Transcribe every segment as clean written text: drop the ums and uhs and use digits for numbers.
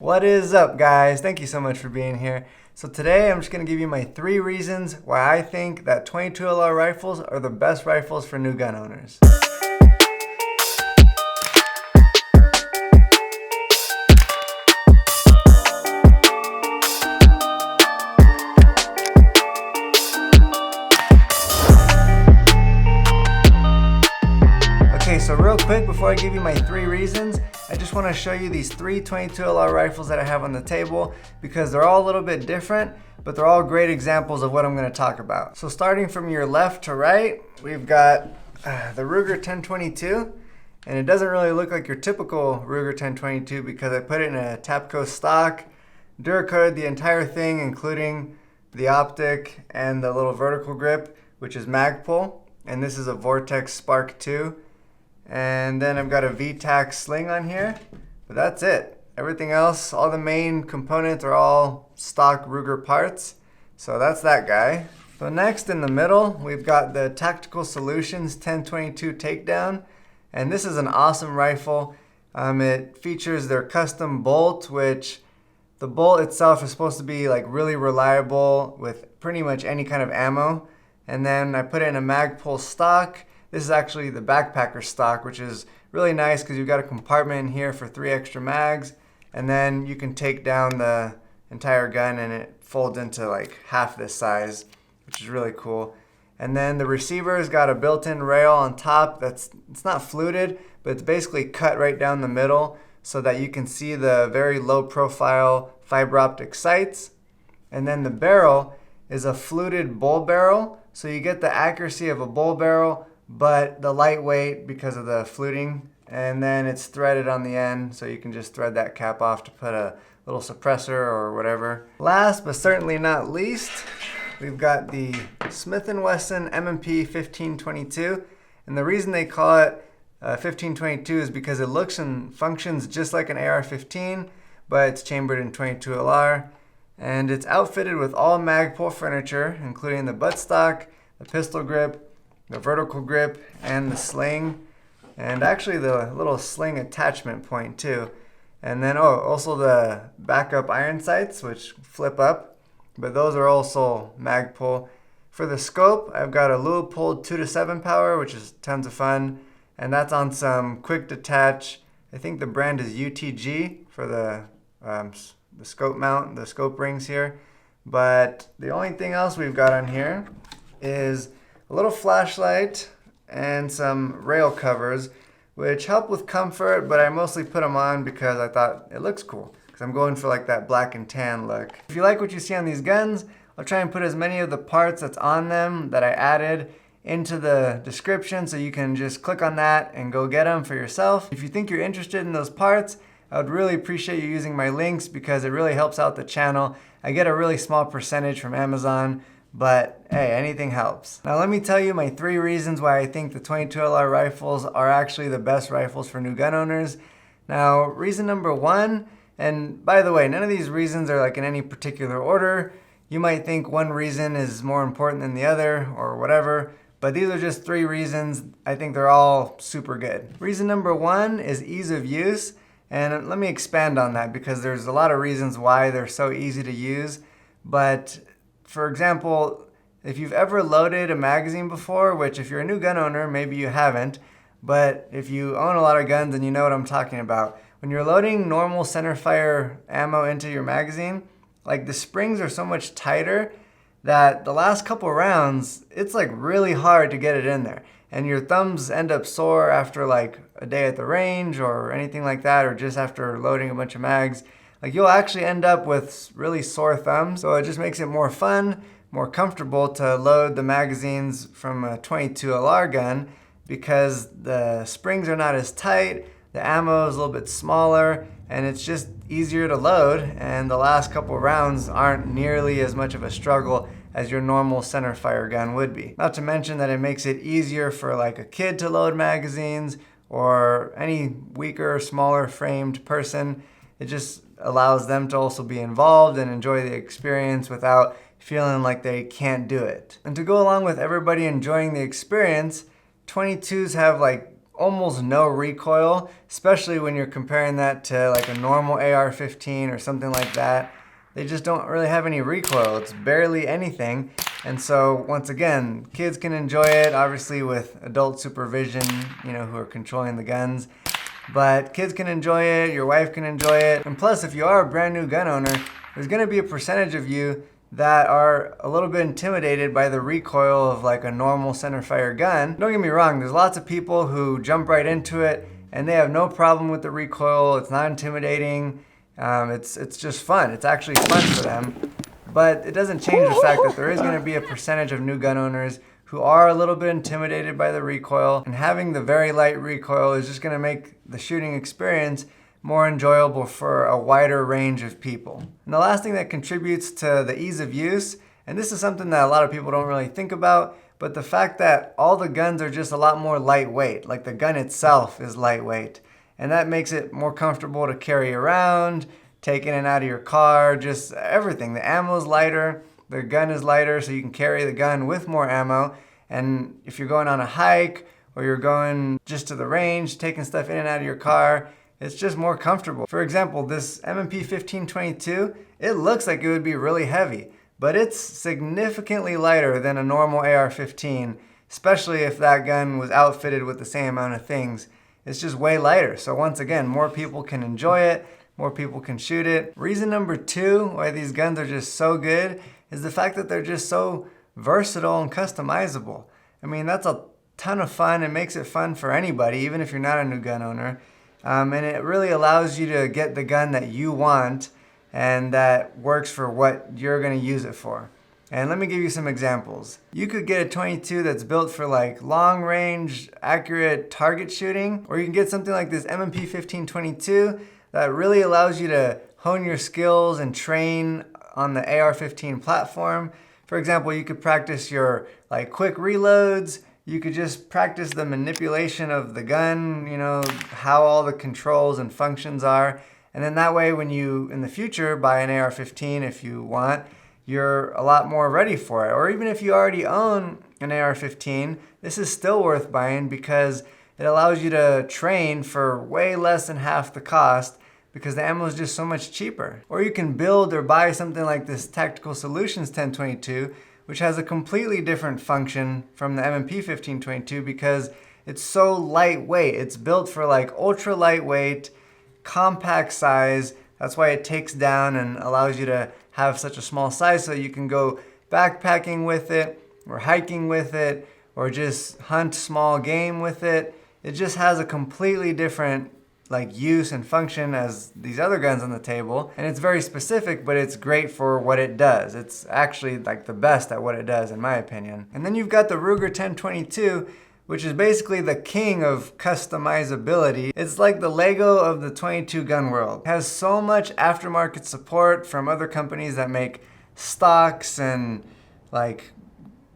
What is up, guys? Thank you so much for being here. So today I'm just going to give you my 3 reasons why I think that 22LR rifles are the best rifles for new gun owners. Okay, so real quick before I give you my 3 reasons, I just want to show you these 3 22LR rifles that I have on the table because they're all a little bit different, but they're all great examples of what I'm going to talk about. So starting from your left to right, we've got the Ruger 1022, and it doesn't really look like your typical Ruger 1022 because I put it in a Tapco stock, Duracoated the entire thing, including the optic and the little vertical grip, which is Magpul, and this is a Vortex Spark 2. And then I've got a VTAC sling on here, but that's it. Everything else, all the main components are all stock Ruger parts. So that's that guy. So next in the middle, we've got the Tactical Solutions 1022 Takedown. And this is an awesome rifle. It features their custom bolt, which the bolt itself is supposed to be like really reliable with pretty much any kind of ammo. And then I put it in a Magpul stock. This is actually the backpacker stock, which is really nice because you've got a compartment in here for 3 extra mags, and then you can take down the entire gun and it folds into like half this size, which is really cool. And then the receiver's got a built-in rail on top it's not fluted, but it's basically cut right down the middle so that you can see the very low profile fiber optic sights. And then the barrel is a fluted bull barrel, so you get the accuracy of a bull barrel, but the lightweight because of the fluting, and then it's threaded on the end, so you can just thread that cap off to put a little suppressor or whatever. Last but certainly not least, we've got the Smith & Wesson M&P 1522, and the reason they call it 1522 is because it looks and functions just like an AR-15, but it's chambered in 22LR, and it's outfitted with all Magpul furniture, including the buttstock, the pistol grip, the vertical grip, and the sling, and actually the little sling attachment point too. And then also the backup iron sights, which flip up, but those are also Magpul. For the scope, I've got a Leupold 2-7 power, which is tons of fun, and that's on some quick detach. I think the brand is UTG for the scope mount, the scope rings here. But the only thing else we've got on here is a little flashlight and some rail covers, which help with comfort, but I mostly put them on because I thought it looks cool, because I'm going for like that black and tan look. If you like what you see on these guns, I'll try and put as many of the parts that's on them that I added into the description, so you can just click on that and go get them for yourself. If you think you're interested in those parts, I would really appreciate you using my links because it really helps out the channel. I get a really small percentage from Amazon, but hey, anything helps. Now let me tell you my 3 reasons why I think the 22LR rifles are actually the best rifles for new gun owners. Now, reason number 1, and by the way, none of these reasons are like in any particular order. You might think one reason is more important than the other or whatever, but these are just 3 reasons. I think they're all super good. Reason number 1 is ease of use, and let me expand on that because there's a lot of reasons why they're so easy to use. But for example, if you've ever loaded a magazine before, which if you're a new gun owner, maybe you haven't, but if you own a lot of guns then you know what I'm talking about. When you're loading normal centerfire ammo into your magazine, like the springs are so much tighter that the last couple rounds, it's like really hard to get it in there. And your thumbs end up sore after like a day at the range or anything like that, or just after loading a bunch of mags. Like you'll actually end up with really sore thumbs, so it just makes it more fun, more comfortable to load the magazines from a 22LR gun because the springs are not as tight, the ammo is a little bit smaller, and it's just easier to load, and the last couple rounds aren't nearly as much of a struggle as your normal centerfire gun would be. Not to mention that it makes it easier for like a kid to load magazines or any weaker, smaller framed person. It just allows them to also be involved and enjoy the experience without feeling like they can't do it. And to go along with everybody enjoying the experience, 22s have like almost no recoil, especially when you're comparing that to like a normal AR-15 or something like that. They just don't really have any recoil. It's barely anything. And so once again, kids can enjoy it, obviously with adult supervision, who are controlling the guns. But kids can enjoy it, your wife can enjoy it. And plus, if you are a brand new gun owner, there's gonna be a percentage of you that are a little bit intimidated by the recoil of like a normal centerfire gun. Don't get me wrong, there's lots of people who jump right into it and they have no problem with the recoil. It's not intimidating. It's just fun. It's actually fun for them. But it doesn't change the fact that there is gonna be a percentage of new gun owners who are a little bit intimidated by the recoil, and having the very light recoil is just gonna make the shooting experience more enjoyable for a wider range of people. And the last thing that contributes to the ease of use, and this is something that a lot of people don't really think about, but the fact that all the guns are just a lot more lightweight, like the gun itself is lightweight. And that makes it more comfortable to carry around, take in and out of your car, just everything. The ammo is lighter, the gun is lighter, so you can carry the gun with more ammo. And if you're going on a hike or you're going just to the range, taking stuff in and out of your car, it's just more comfortable. For example, this M&P 1522, it looks like it would be really heavy, but it's significantly lighter than a normal AR-15, especially if that gun was outfitted with the same amount of things. It's just way lighter. So once again, more people can enjoy it, more people can shoot it. Reason number 2 why these guns are just so good is the fact that they're just so versatile and customizable. I mean, that's a ton of fun. It makes it fun for anybody, even if you're not a new gun owner. And it really allows you to get the gun that you want and that works for what you're gonna use it for. And let me give you some examples. You could get a 22 that's built for like long range, accurate target shooting, or you can get something like this M&P 1522 that really allows you to hone your skills and train on the AR-15 platform. For example, you could practice your like quick reloads. You could just practice the manipulation of the gun, how all the controls and functions are. And then that way, when you, in the future, buy an AR-15 if you want, you're a lot more ready for it. Or even if you already own an AR-15, this is still worth buying because it allows you to train for way less than half the cost because the ammo is just so much cheaper. Or you can build or buy something like this Tactical Solutions 1022, which has a completely different function from the M&P 1522 because it's so lightweight. It's built for like ultra lightweight, compact size. That's why it takes down and allows you to have such a small size so you can go backpacking with it or hiking with it or just hunt small game with it. It just has a completely different use and function as these other guns on the table, and it's very specific, but it's great for what it does. It's actually the best at what it does, in my opinion. And then you've got the Ruger 1022, which is basically the king of customizability. It's like the Lego of the 22 gun world. It has so much aftermarket support from other companies that make stocks and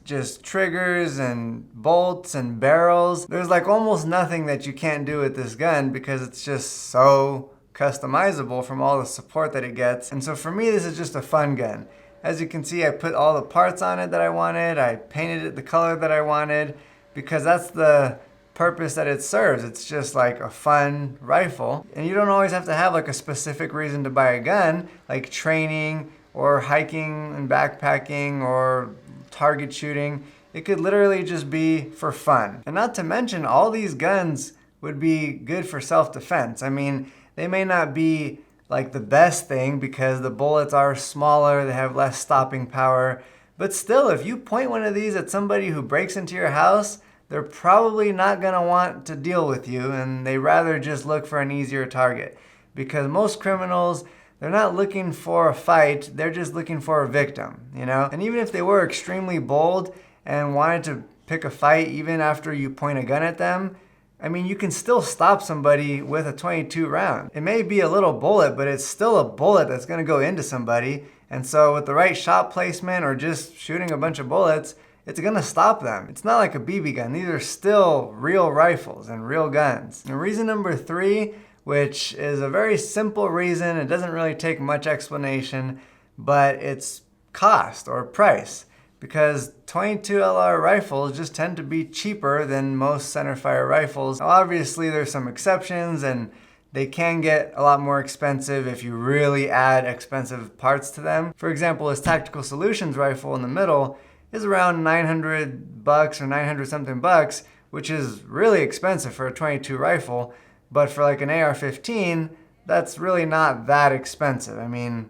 just triggers and bolts and barrels. There's almost nothing that you can't do with this gun because it's just so customizable from all the support that it gets. And so for me, this is just a fun gun. As you can see, I put all the parts on it that I wanted. I painted it the color that I wanted because that's the purpose that it serves. It's just a fun rifle. And you don't always have to have a specific reason to buy a gun, like training or hiking and backpacking or target shooting. It could literally just be for fun. And not to mention, all these guns would be good for self-defense. I mean, they may not be the best thing because the bullets are smaller, they have less stopping power, but still, if you point one of these at somebody who breaks into your house, they're probably not gonna want to deal with you, and they rather just look for an easier target. Because most criminals, they're not looking for a fight, they're just looking for a victim, And even if they were extremely bold and wanted to pick a fight even after you point a gun at them, I mean, you can still stop somebody with a 22 round. It may be a little bullet, but it's still a bullet that's gonna go into somebody. And so with the right shot placement or just shooting a bunch of bullets, it's gonna stop them. It's not like a BB gun. These are still real rifles and real guns. And reason number 3, which is a very simple reason. It doesn't really take much explanation, but it's cost or price. because 22 LR rifles just tend to be cheaper than most centerfire rifles. Now, obviously there's some exceptions and they can get a lot more expensive if you really add expensive parts to them. For example, this Tactical Solutions rifle in the middle is around $900 or 900 something bucks, which is really expensive for a 22 rifle. But for like an AR-15, that's really not that expensive. I mean,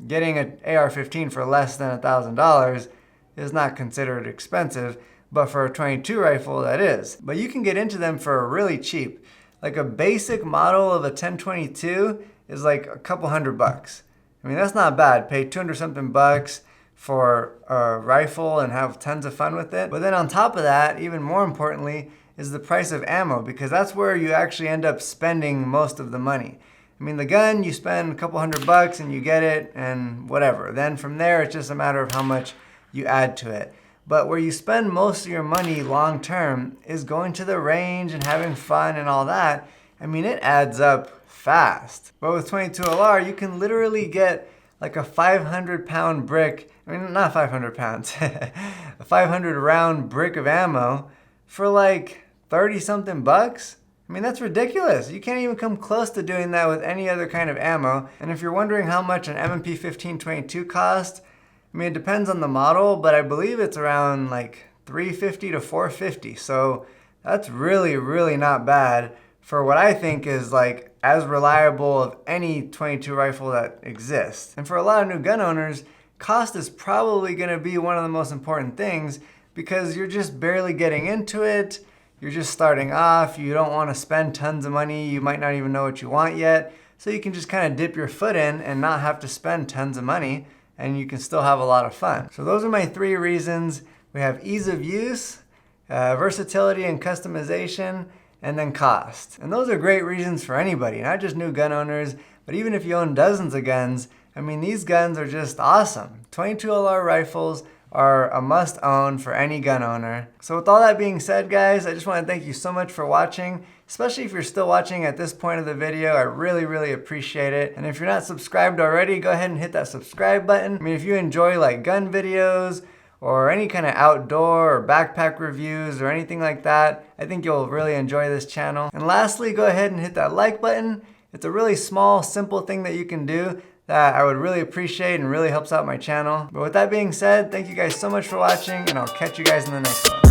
getting an AR-15 for less than $1,000 is not considered expensive, but for a 22 rifle, that is. But you can get into them for really cheap. Like a basic model of a 1022 is like a couple $100. I mean, that's not bad. Pay 200 something bucks for a rifle and have tons of fun with it. But then on top of that, even more importantly, is the price of ammo, because that's where you actually end up spending most of the money. I mean, the gun, you spend a couple $100 and you get it and whatever. Then from there, it's just a matter of how much you add to it. But where you spend most of your money long term is going to the range and having fun and all that. I mean, it adds up fast. But with 22 LR, you can literally get like a 500-pound brick. I mean, not 500 pounds, a 500 round brick of ammo for like 30 something bucks. I mean, that's ridiculous. You can't even come close to doing that with any other kind of ammo. And if you're wondering how much an M&P 1522 costs, I mean, it depends on the model, but I believe it's around like $350 to $450. So that's really, really not bad for what I think is like as reliable of any 22 rifle that exists. And for a lot of new gun owners, cost is probably gonna be one of the most important things, because you're just barely getting into it. You're just starting off. You don't want to spend tons of money. You might not even know what you want yet. So you can just kind of dip your foot in and not have to spend tons of money, and you can still have a lot of fun. So those are my 3 reasons. We have ease of use, versatility and customization, and then cost. And those are great reasons for anybody, not just new gun owners, but even if you own dozens of guns, I mean, these guns are just awesome. 22 LR rifles are a must own for any gun owner. So with all that being said, guys, I just want to thank you so much for watching, especially if you're still watching at this point of the video. I really, really appreciate it. And if you're not subscribed already, go ahead and hit that subscribe button. I mean, if you enjoy like gun videos or any kind of outdoor or backpack reviews or anything like that, I think you'll really enjoy this channel. And lastly, go ahead and hit that like button. It's a really small, simple thing that you can do that I would really appreciate and really helps out my channel. But with that being said, thank you guys so much for watching, and I'll catch you guys in the next one.